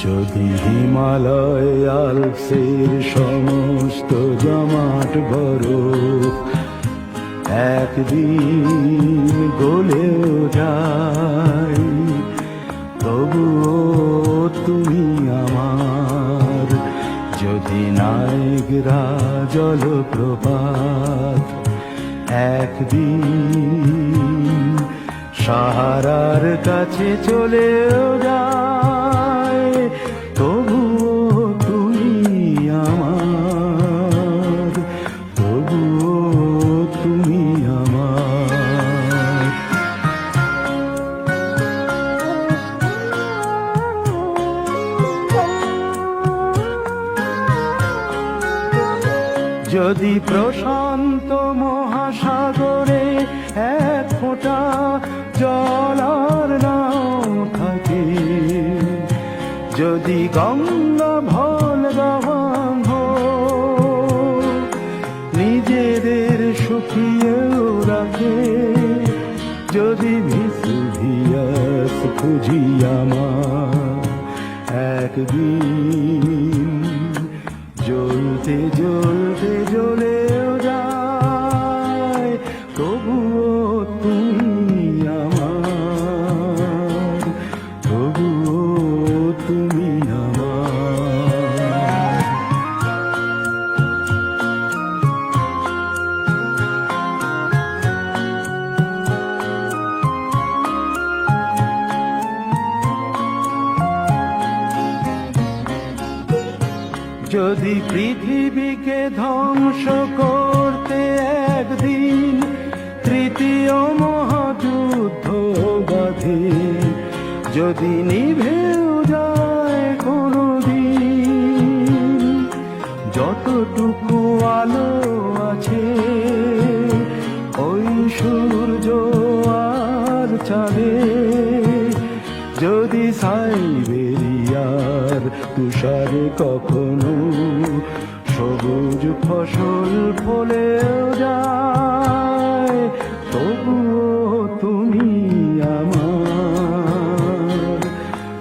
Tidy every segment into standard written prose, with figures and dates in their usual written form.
যদি হিমালয় আল্পসের সমস্ত জমাট বরফ একদিন গলেও যায়, তবুও তুমি আমার। যদি নায়েগ্রা জলপ্রপাত একদিন সাহারার কাছে চলেও যায়, তবুও তুমি আমার, তবুও তুমি আমার। যদি প্রশান্ত মহাসাগরে এক ফোঁটা জল আর নাও থাকে, যদি গঙ্গা ভোলগা নিজেদের শুকিয়েও রাখে, যদি ভিসুভিয়াস খুঁজি আমার একদিন জ্বলতে জ্বলতে জ্বলেও যায়, তবুও তুমি আমার, তবুও তুমি আমার। যদি পৃথিবীকে ধ্বংস করতে একদিন তৃতীয় মহাযুদ্ধ বাধে, যদি নিভেও যায় কোনদিন যতটুকু আলো আছে ওই সূর্য আর চাঁদে, যদি সাইবেরিয়ার তুষারে কখনো সবুজ ফসল ফলেও যায়, তবুও তুমি আমার,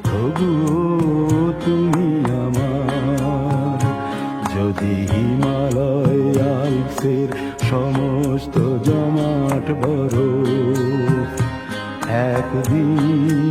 তবুও তুমি আমার। যদি হিমালয় আল্পসের সমস্ত জমাট বরফ একদিন